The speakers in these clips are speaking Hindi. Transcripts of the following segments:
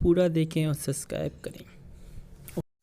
पूरा देखें और सब्सक्राइब करें।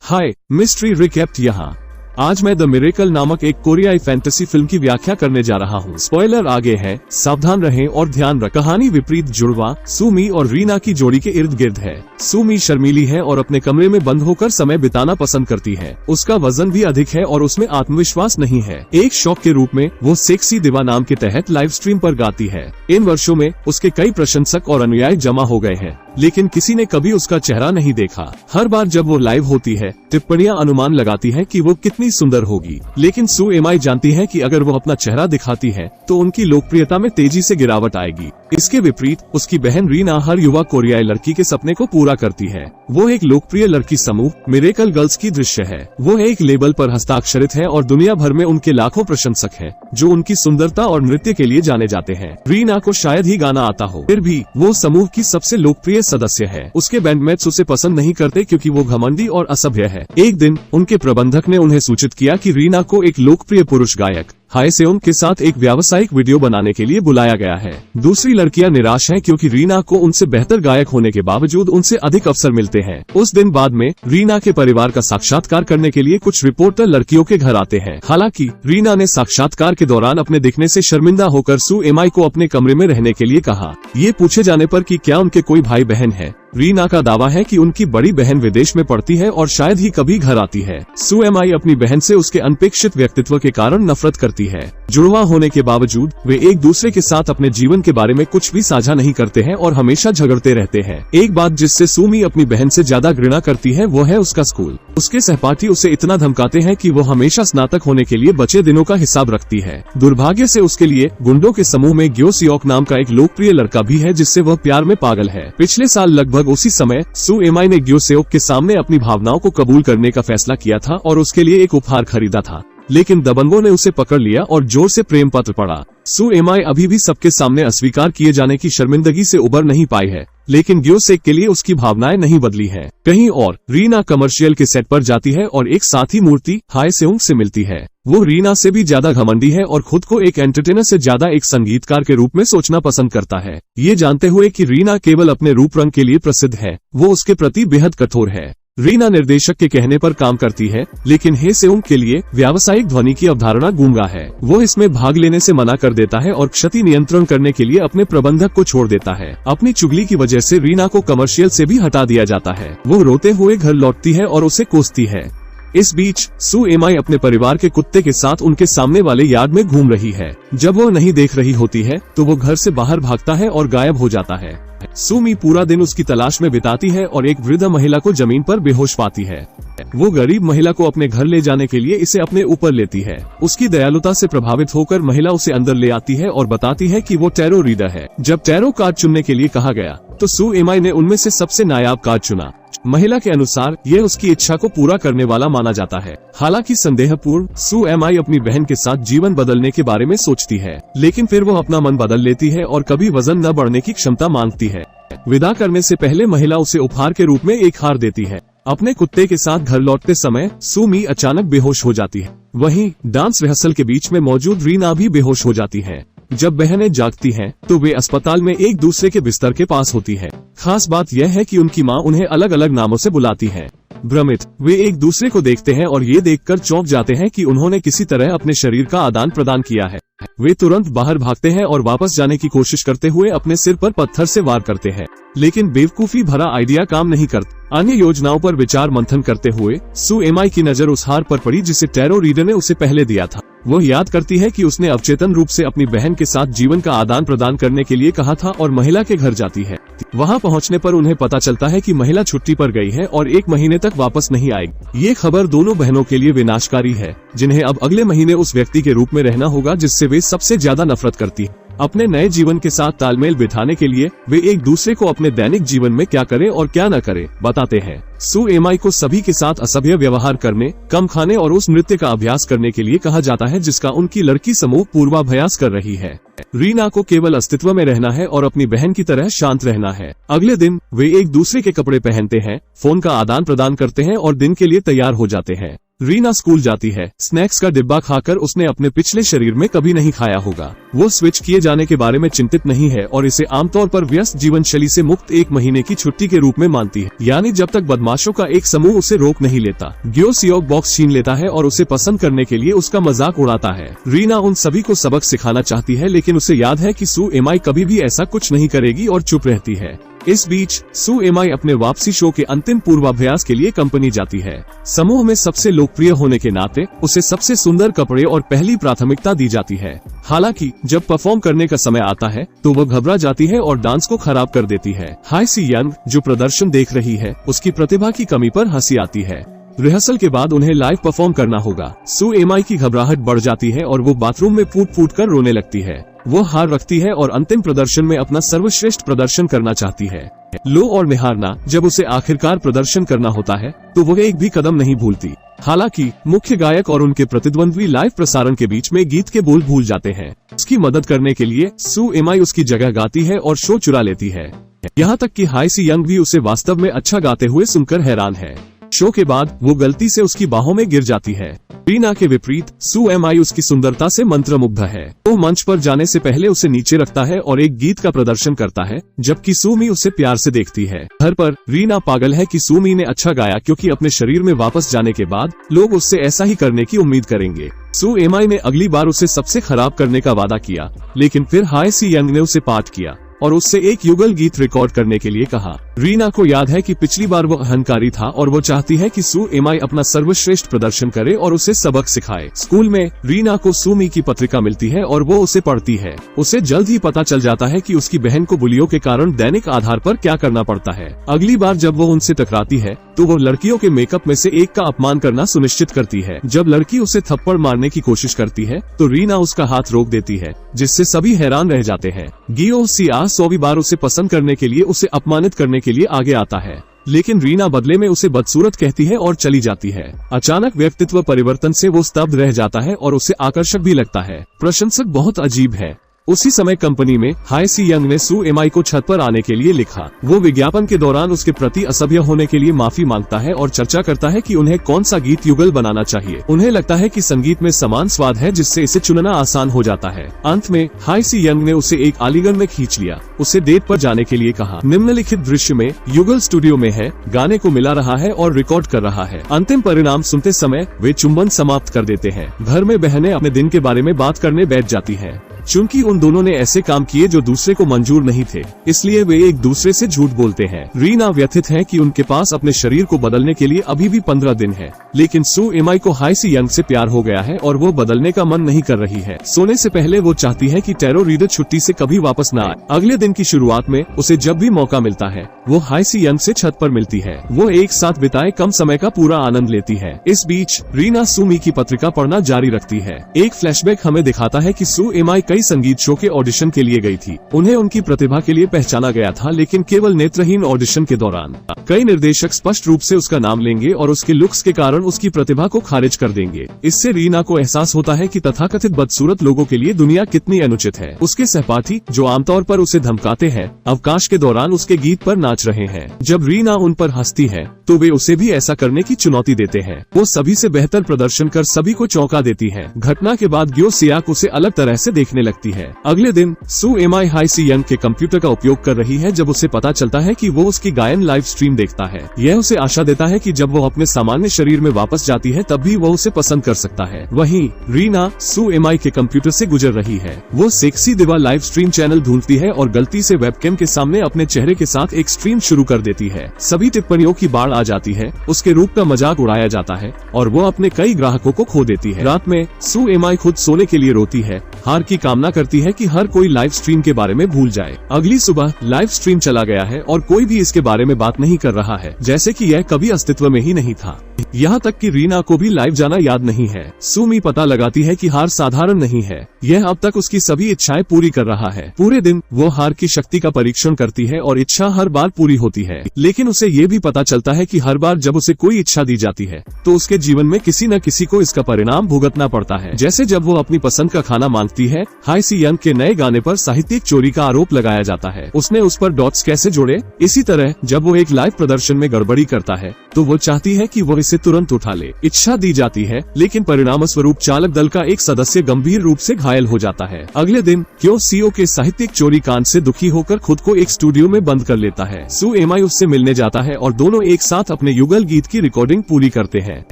हाय, मिस्ट्री रिकैप्ट यहाँ। आज मैं द मिरेकल नामक एक कोरियाई फैंटेसी फिल्म की व्याख्या करने जा रहा हूँ। स्पॉइलर आगे है, सावधान रहें और ध्यान रखें। कहानी विपरीत जुड़वा सुमी और रीना की जोड़ी के इर्द गिर्द है। सुमी शर्मीली है और अपने कमरे में बंद होकर समय बिताना पसंद करती है। उसका वजन भी अधिक है और उसमें आत्मविश्वास नहीं है। एक शौक के रूप में वो सेक्सी दिवा नाम के तहत लाइव स्ट्रीम पर गाती है। इन वर्षों में उसके कई प्रशंसक और अनुयायी जमा हो गए हैं, लेकिन किसी ने कभी उसका चेहरा नहीं देखा। हर बार जब वो लाइव होती है, टिप्पणियां अनुमान लगाती है कि वो कितनी सुंदर होगी, लेकिन सू एमाई जानती है कि अगर वो अपना चेहरा दिखाती है तो उनकी लोकप्रियता में तेजी से गिरावट आएगी। इसके विपरीत उसकी बहन रीना हर युवा कोरियाई लड़की के सपने को पूरा करती है। वो एक लोकप्रिय लड़की समूह मिरेकल गर्ल्स की दृश्य है। वो एक लेबल पर हस्ताक्षरित है और दुनिया भर में उनके लाखों प्रशंसक हैं, जो उनकी सुंदरता और नृत्य के लिए जाने जाते हैं। रीना को शायद ही गाना आता हो, फिर भी वो समूह की सबसे लोकप्रिय सदस्य है। उसके बैंडमेट्स उसे पसंद नहीं करते क्योंकि वो घमंडी और असभ्य है। एक दिन उनके प्रबंधक ने उन्हें सूचित किया कि रीना को एक लोकप्रिय पुरुष गायक हायसेयोंग के साथ एक व्यावसायिक वीडियो बनाने के लिए बुलाया गया है। दूसरी लड़कियां निराश हैं क्योंकि रीना को उनसे बेहतर गायक होने के बावजूद उनसे अधिक अवसर मिलते हैं। उस दिन बाद में रीना के परिवार का साक्षात्कार करने के लिए कुछ रिपोर्टर लड़कियों के घर आते हैं। हालांकि रीना ने साक्षात्कार के दौरान अपने दिखने से शर्मिंदा होकर सू एमाई को अपने कमरे में रहने के लिए कहा। ये पूछे जाने पर कि क्या उनके कोई भाई बहन है, रीना का दावा है कि उनकी बड़ी बहन विदेश में पढ़ती है और शायद ही कभी घर आती है। सू एमाई अपनी बहन से उसके अनपेक्षित व्यक्तित्व के कारण नफरत करती है। जुड़वा होने के बावजूद वे एक दूसरे के साथ अपने जीवन के बारे में कुछ भी साझा नहीं करते हैं और हमेशा झगड़ते रहते हैं। एक बात जिससे सुमी अपनी बहन से ज्यादा घृणा करती है वो है उसका स्कूल। उसके सहपाठी उसे इतना धमकाते हैं कि वो हमेशा स्नातक होने के लिए बचे दिनों का हिसाब रखती है। दुर्भाग्य से उसके लिए गुंडों के समूह में ग्यो सियोक नाम का एक लोकप्रिय लड़का भी है, जिससे वह प्यार में पागल है। पिछले साल लगभग उसी समय सू एमाई ने ग्यो सियोक के सामने अपनी भावनाओं को कबूल करने का फैसला किया था और उसके लिए एक उपहार खरीदा था, लेकिन दबंगों ने उसे पकड़ लिया और जोर से प्रेम पत्र पढ़ा। सू एमाई अभी भी सबके सामने अस्वीकार किए जाने की शर्मिंदगी से उबर नहीं पाई है, लेकिन ग्यो सेक के लिए उसकी भावनाएं नहीं बदली हैं। कहीं और रीना कमर्शियल के सेट पर जाती है और एक साथी मूर्ति हायसेयोंग से मिलती है। वो रीना से भी ज्यादा घमंडी है और खुद को एक एंटरटेनर से ज्यादा एक संगीतकार के रूप में सोचना पसंद करता है। ये जानते हुए कि रीना केवल अपने रूप रंग के लिए प्रसिद्ध है, वो उसके प्रति बेहद कठोर है। रीना निर्देशक के कहने पर काम करती है, लेकिन हायसेयोंग के लिए व्यावसायिक ध्वनि की अवधारणा गूंगा है। वो इसमें भाग लेने से मना कर देता है और क्षति नियंत्रण करने के लिए अपने प्रबंधक को छोड़ देता है। अपनी चुगली की वजह से रीना को कमर्शियल से भी हटा दिया जाता है। वो रोते हुए घर लौटती है और उसे कोसती है। इस बीच सू एमाई अपने परिवार के कुत्ते के साथ उनके सामने वाले यार्ड में घूम रही है। जब वो नहीं देख रही होती है तो वो घर से बाहर भागता है और गायब हो जाता है। सुमी पूरा दिन उसकी तलाश में बिताती है और एक वृद्ध महिला को जमीन पर बेहोश पाती है। वो गरीब महिला को अपने घर ले जाने के लिए इसे अपने ऊपर लेती है। उसकी दयालुता से प्रभावित होकर महिला उसे अंदर ले आती है और बताती है कि वो टैरो रीडर है। जब टैरो कार्ड चुनने के लिए कहा गया तो सू एमाई ने उनमें से सबसे नायाब कार्ड चुना। महिला के अनुसार यह उसकी इच्छा को पूरा करने वाला माना जाता है। हालांकि संदेहपूर्ण सू एमाई अपनी बहन के साथ जीवन बदलने के बारे में सोचती है, लेकिन फिर वो अपना मन बदल लेती है और कभी वजन न बढ़ने की क्षमता मांगती है। विदा करने से पहले महिला उसे उपहार के रूप में एक हार देती है। अपने कुत्ते के साथ घर लौटते समय सुमी अचानक बेहोश हो जाती है। वहीं डांस रिहर्सल के बीच में मौजूद रीना भी बेहोश हो जाती है। जब बहनें जागती हैं, तो वे अस्पताल में एक दूसरे के बिस्तर के पास होती है। खास बात यह है कि उनकी मां उन्हें अलग अलग नामों से बुलाती है। भ्रमित वे एक दूसरे को देखते हैं और ये देखकर चौंक जाते हैं कि उन्होंने किसी तरह अपने शरीर का आदान प्रदान किया है। वे तुरंत बाहर भागते हैं और वापस जाने की कोशिश करते हुए अपने सिर पर पत्थर से वार करते हैं, लेकिन बेवकूफी भरा आइडिया काम नहीं करता। अन्य योजनाओं पर विचार मंथन करते हुए सू एमाई की नजर उस हार पर पड़ी जिसे टैरो रीडर ने उसे पहले दिया था। वो याद करती है कि उसने अवचेतन रूप से अपनी बहन के साथ जीवन का आदान प्रदान करने के लिए कहा था और महिला के घर जाती है। वहां पहुंचने पर उन्हें पता चलता है कि महिला छुट्टी पर गई है और 1 महीने तक वापस नहीं आएगी। ये खबर दोनों बहनों के लिए विनाशकारी है, जिन्हें अब अगले महीने उस व्यक्ति के रूप में रहना होगा जिससे वे सबसे ज्यादा नफरत करती है। अपने नए जीवन के साथ तालमेल बिठाने के लिए वे एक दूसरे को अपने दैनिक जीवन में क्या करें और क्या न करें बताते हैं। सू एमाई को सभी के साथ असभ्य व्यवहार करने, कम खाने और उस नृत्य का अभ्यास करने के लिए कहा जाता है जिसका उनकी लड़की समूह पूर्वाभ्यास कर रही है। रीना को केवल अस्तित्व में रहना है और अपनी बहन की तरह शांत रहना है। अगले दिन वे एक दूसरे के कपड़े पहनते हैं, फोन का आदान प्रदान करते हैं और दिन के लिए तैयार हो जाते हैं। रीना स्कूल जाती है। स्नैक्स का डिब्बा खाकर उसने अपने पिछले शरीर में कभी नहीं खाया होगा। वो स्विच किए जाने के बारे में चिंतित नहीं है और इसे आमतौर पर व्यस्त जीवन शैली से मुक्त 1 महीने की छुट्टी के रूप में मानती है, यानी जब तक बदमाशों का एक समूह उसे रोक नहीं लेता। ग्यो सियोक बॉक्स छीन लेता है और उसे पसंद करने के लिए उसका मजाक उड़ाता है। रीना उन सभी को सबक सिखाना चाहती है, लेकिन उसे याद है कि सू एमाई कभी भी ऐसा कुछ नहीं करेगी और चुप रहती है। इस बीच सू एमाई अपने वापसी शो के अंतिम पूर्वाभ्यास के लिए कंपनी जाती है। समूह में सबसे लोकप्रिय होने के नाते उसे सबसे सुंदर कपड़े और पहली प्राथमिकता दी जाती है। हालांकि जब परफॉर्म करने का समय आता है तो वह घबरा जाती है और डांस को खराब कर देती है। हाई सी यंग जो प्रदर्शन देख रही है, उसकी प्रतिभा की कमी पर हंसी आती है। रिहर्सल के बाद उन्हें लाइव परफॉर्म करना होगा। सू एमाई की घबराहट बढ़ जाती है और वो बाथरूम में फूट फूट कर रोने लगती है। वो हार रखती है और अंतिम प्रदर्शन में अपना सर्वश्रेष्ठ प्रदर्शन करना चाहती है। लो और निहारना जब उसे आखिरकार प्रदर्शन करना होता है तो वो एक भी कदम नहीं भूलती। हालांकि मुख्य गायक और उनके प्रतिद्वंद्वी लाइव प्रसारण के बीच में गीत के बोल भूल जाते हैं। उसकी मदद करने के लिए सू एमाई उसकी जगह गाती है और शो चुरा लेती है। यहाँ तक कि हाई सी यंग भी उसे वास्तव में अच्छा गाते हुए सुनकर हैरान है। शो के बाद वो गलती से उसकी बाहों में गिर जाती है। रीना के विपरीत सू एमाई उसकी सुंदरता से मंत्रमुग्ध है। वो मंच पर जाने से पहले उसे नीचे रखता है और एक गीत का प्रदर्शन करता है, जबकि सूमी उसे प्यार से देखती है। घर पर रीना पागल है कि सूमी ने अच्छा गाया, क्योंकि अपने शरीर में वापस जाने के बाद लोग उससे ऐसा ही करने की उम्मीद करेंगे। सू एमाई ने अगली बार उसे सबसे खराब करने का वादा किया, लेकिन फिर हाई सी यंग ने उसे पाठ किया और उससे एक युगल गीत रिकॉर्ड करने के लिए कहा। रीना को याद है कि पिछली बार वो अहंकारी था और वो चाहती है कि सू एमाई अपना सर्वश्रेष्ठ प्रदर्शन करे और उसे सबक सिखाए। स्कूल में रीना को सूमी की पत्रिका मिलती है और वो उसे पढ़ती है। उसे जल्द ही पता चल जाता है कि उसकी बहन को बुलियों के कारण दैनिक आधार पर क्या करना पड़ता है। अगली बार जब वो उनसे टकराती है तो वो लड़कियों के मेकअप में से एक का अपमान करना सुनिश्चित करती है। जब लड़की उसे थप्पड़ मारने की कोशिश करती है तो रीना उसका हाथ रोक देती है, जिससे सभी हैरान रह जाते हैं। गियो सिया 100वीं बार उसे पसंद करने के लिए उसे अपमानित करने के लिए आगे आता है, लेकिन रीना बदले में उसे बदसूरत कहती है और चली जाती है। अचानक व्यक्तित्व परिवर्तन से वो स्तब्ध रह जाता है और उसे आकर्षक भी लगता है। प्रशंसक बहुत अजीब है। उसी समय कंपनी में हाई सी यंग ने सू एमाई को छत पर आने के लिए लिखा। वो विज्ञापन के दौरान उसके प्रति असभ्य होने के लिए माफी मांगता है और चर्चा करता है कि उन्हें कौन सा गीत युगल बनाना चाहिए। उन्हें लगता है कि संगीत में समान स्वाद है, जिससे इसे चुनना आसान हो जाता है। अंत में हाई सी यंग ने उसे एक आलिंगन में खींच लिया, उसे डेट पर जाने के लिए कहा। निम्नलिखित दृश्य में युगल स्टूडियो में है, गाने को मिला रहा है और रिकॉर्ड कर रहा है। अंतिम परिणाम सुनते समय वे चुंबन समाप्त कर देते हैं। घर में बहनें अपने दिन के बारे में बात करने बैठ जाती है। चूंकि उन दोनों ने ऐसे काम किए जो दूसरे को मंजूर नहीं थे, इसलिए वे एक दूसरे से झूठ बोलते हैं। रीना व्यथित है कि उनके पास अपने शरीर को बदलने के लिए अभी भी 15 दिन है, लेकिन सू एमाई को हाई सी यंग से प्यार हो गया है और वो बदलने का मन नहीं कर रही है। सोने से पहले वो चाहती है कि टैरो रीडर छुट्टी से कभी वापस न आए। अगले दिन की शुरुआत में उसे जब भी मौका मिलता है वो हाई सी यंग से छत पर मिलती है। वो एक साथ बिताए कम समय का पूरा आनंद लेती है। इस बीच रीना सूमी की पत्रिका पढ़ना जारी रखती है। एक फ्लैशबैक हमें दिखाता है कि सू एमाई कई संगीत शो के ऑडिशन के लिए गई थी। उन्हें उनकी प्रतिभा के लिए पहचाना गया था, लेकिन केवल नेत्रहीन ऑडिशन के दौरान। कई निर्देशक स्पष्ट रूप से उसका नाम लेंगे और उसके लुक्स के कारण उसकी प्रतिभा को खारिज कर देंगे। इससे रीना को एहसास होता है कि तथाकथित बदसूरत लोगों के लिए दुनिया कितनी अनुचित है। उसके सहपाठी, जो आमतौर पर उसे धमकाते हैं, अवकाश के दौरान उसके गीत पर नाच रहे हैं। जब रीना उन पर हंसती है तो वे उसे भी ऐसा करने की चुनौती देते हैं। वो सभी से बेहतर प्रदर्शन कर सभी को चौंका देती है। घटना के बाद ग्यो सियाक उसे अलग तरह से देखने लगती है। अगले दिन सू एमाई हाई सी यंग के कंप्यूटर का उपयोग कर रही है जब उसे पता चलता है कि वो उसकी गायन लाइव स्ट्रीम देखता है। यह उसे आशा देता है कि जब वो अपने सामान्य शरीर में वापस जाती है तब भी वो उसे पसंद कर सकता है। वहीं रीना सू एमाई के कंप्यूटर से गुजर रही है। वो सेक्सी दिवा लाइव स्ट्रीम चैनल ढूंढती है और गलती से वेबकैम के सामने अपने चेहरे के साथ एक स्ट्रीम शुरू कर देती है। सभी टिप्पणियों की बाढ़ आ जाती है, उसके रूप का मजाक उड़ाया जाता है और वो अपने कई ग्राहकों को खो देती है। रात में सू एमाई खुद सोने के लिए रोती है, हार की कामना करती है कि हर कोई लाइव स्ट्रीम के बारे में भूल जाए। अगली सुबह लाइव स्ट्रीम चला गया है और कोई भी इसके बारे में बात नहीं कर रहा है, जैसे कि यह कभी अस्तित्व में ही नहीं था। यहाँ तक कि रीना को भी लाइव जाना याद नहीं है। सूमी पता लगाती है कि हार साधारण नहीं है, यह अब तक उसकी सभी इच्छाएं पूरी कर रहा है। पूरे दिन वो हार की शक्ति का परीक्षण करती है और इच्छा हर बार पूरी होती है, लेकिन उसे ये भी पता चलता है कि हर बार जब उसे कोई इच्छा दी जाती है तो उसके जीवन में किसी न किसी को इसका परिणाम भुगतना पड़ता है। जैसे जब वो अपनी पसंद का खाना मांगती है, हाई सी यंग के नए गाने पर साहित्यिक चोरी का आरोप लगाया जाता है, उसने उस पर डॉट्स कैसे जोड़े। इसी तरह जब वो एक लाइव प्रदर्शन में गड़बड़ी करता है तो वो चाहती है कि वो इसे तुरंत उठा ले। इच्छा दी जाती है, लेकिन परिणाम स्वरूप चालक दल का एक सदस्य गंभीर रूप से घायल हो जाता है। अगले दिन क्यों सीओ के साहित्यिक चोरी कांड से दुखी होकर खुद को एक स्टूडियो में बंद कर लेता है। सू एमआई उससे मिलने जाता है और दोनों एक साथ अपने युगल गीत की रिकॉर्डिंग पूरी करते हैं।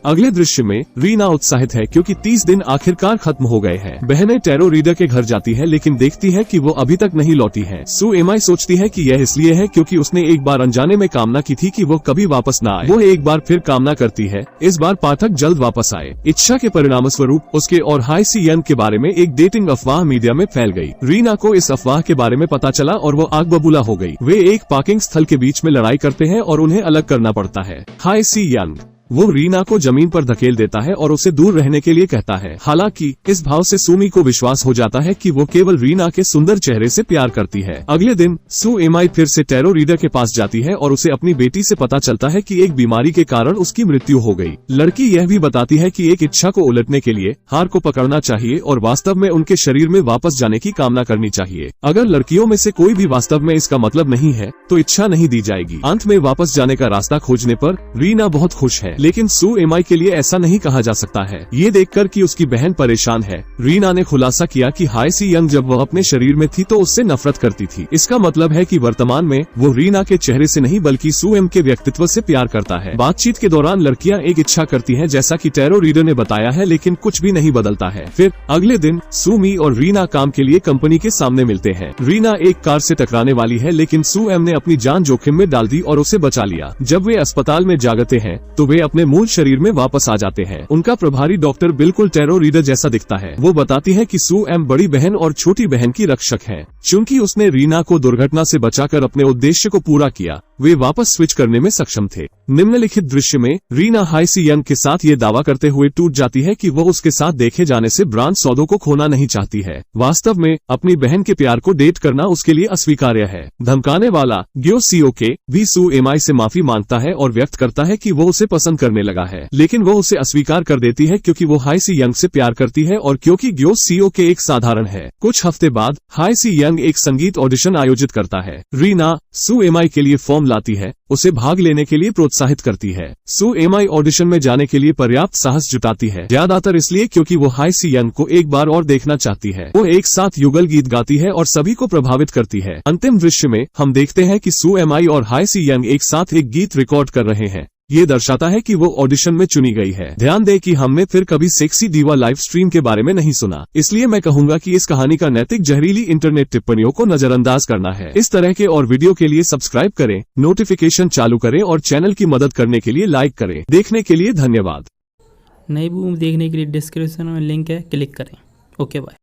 अगले दृश्य में रीना उत्साहित है क्योंकि 30 दिन आखिरकार खत्म हो गए हैं। बहनें टैरो रीडर के घर जाती है, लेकिन देखती है कि वो अभी तक नहीं लौटी है। सू एमआई सोचती है कि यह इसलिए है क्योंकि उसने एक बार अनजाने में कामना की थी कि वो कभी वापस न आए। वो एक बार फिर कामना करती है, इस बार पाठक जल्द वापस आए। इच्छा के परिणाम स्वरूप उसके और हाई सी यंग के बारे में एक डेटिंग अफवाह मीडिया में फैल गई। रीना को इस अफवाह के बारे में पता चला और वो आग बबूला हो गई। वे एक पार्किंग स्थल के बीच में लड़ाई करते हैं और उन्हें अलग करना पड़ता है। हाई सी यंग वो रीना को जमीन पर धकेल देता है और उसे दूर रहने के लिए कहता है। हालांकि इस भाव से सुमी को विश्वास हो जाता है कि वो केवल रीना के सुंदर चेहरे से प्यार करती है। अगले दिन सू एमआई फिर से टैरो रीडर के पास जाती है और उसे अपनी बेटी से पता चलता है कि एक बीमारी के कारण उसकी मृत्यु हो गई। लड़की यह भी बताती है कि एक इच्छा को उलटने के लिए हार को पकड़ना चाहिए और वास्तव में उनके शरीर में वापस जाने की कामना करनी चाहिए। अगर लड़कियों में से कोई भी वास्तव में इसका मतलब नहीं है तो इच्छा नहीं दी जाएगी। अंत में वापस जाने का रास्ता खोजने पर रीना बहुत खुश है, लेकिन सू एमआई के लिए ऐसा नहीं कहा जा सकता है। ये देखकर कि उसकी बहन परेशान है, रीना ने खुलासा किया कि हाई सी यंग जब वह अपने शरीर में थी तो उससे नफरत करती थी। इसका मतलब है कि वर्तमान में वो रीना के चेहरे से नहीं बल्कि सू एम के व्यक्तित्व से प्यार करता है। बातचीत के दौरान लड़कियां एक इच्छा करती हैं जैसा कि टैरो रीडर ने बताया है, लेकिन कुछ भी नहीं बदलता है। फिर अगले दिन सुमी और रीना काम के लिए कंपनी के सामने मिलते हैं। रीना एक कार से टकराने वाली है, लेकिन सू एम ने अपनी जान जोखिम में डाल दी और उसे बचा लिया। जब वे अस्पताल में जागते हैं तो वे अपने मूल शरीर में वापस आ जाते हैं। उनका प्रभारी डॉक्टर बिल्कुल टैरो रीडर जैसा दिखता है। वो बताती है कि सू एम बड़ी बहन और छोटी बहन की रक्षक है। चूंकि उसने रीना को दुर्घटना से बचाकर अपने उद्देश्य को पूरा किया, वे वापस स्विच करने में सक्षम थे। निम्नलिखित दृश्य में रीना हाई सी यंग के साथ ये दावा करते हुए टूट जाती है कि वो उसके साथ देखे जाने से ब्रांड सौदों को खोना नहीं चाहती है। वास्तव में अपनी बहन के प्यार को डेट करना उसके लिए अस्वीकार्य है। धमकाने वाला ग्यो सीओ के भी सू एमआई से माफी मांगता है और व्यक्त करता है कि वो उसे पसंद करने लगा है, लेकिन वो उसे अस्वीकार कर देती है क्योंकि वो हाई सी यंग से प्यार करती है और क्योंकि ग्यो सीओ के एक साधारण है। कुछ हफ्ते बाद हाई सी यंग एक संगीत ऑडिशन आयोजित करता है। रीना सू एमआई के लिए फॉर्म लाती है, उसे भाग लेने के लिए प्रोत्साहित करती है। सू एमआई ऑडिशन में जाने के लिए पर्याप्त साहस जुटाती है, ज्यादातर इसलिए क्योंकि वो हाई सी यंग को एक बार और देखना चाहती है। वो एक साथ युगल गीत गाती है और सभी को प्रभावित करती है। अंतिम दृश्य में हम देखते हैं कि सू एमआई और हाई सी यंग एक साथ एक गीत रिकॉर्ड कर रहे हैं। ये दर्शाता है कि वो ऑडिशन में चुनी गई है। ध्यान दें कि हमने फिर कभी सेक्सी दीवा लाइव स्ट्रीम के बारे में नहीं सुना, इसलिए मैं कहूंगा कि इस कहानी का नैतिक जहरीली इंटरनेट टिप्पणियों को नजरअंदाज करना है। इस तरह के और वीडियो के लिए सब्सक्राइब करें, नोटिफिकेशन चालू करें और चैनल की मदद करने के लिए लाइक करें। देखने के लिए धन्यवाद। नई मूवी देखने के लिए डिस्क्रिप्शन में लिंक है, क्लिक करें। Okay bye.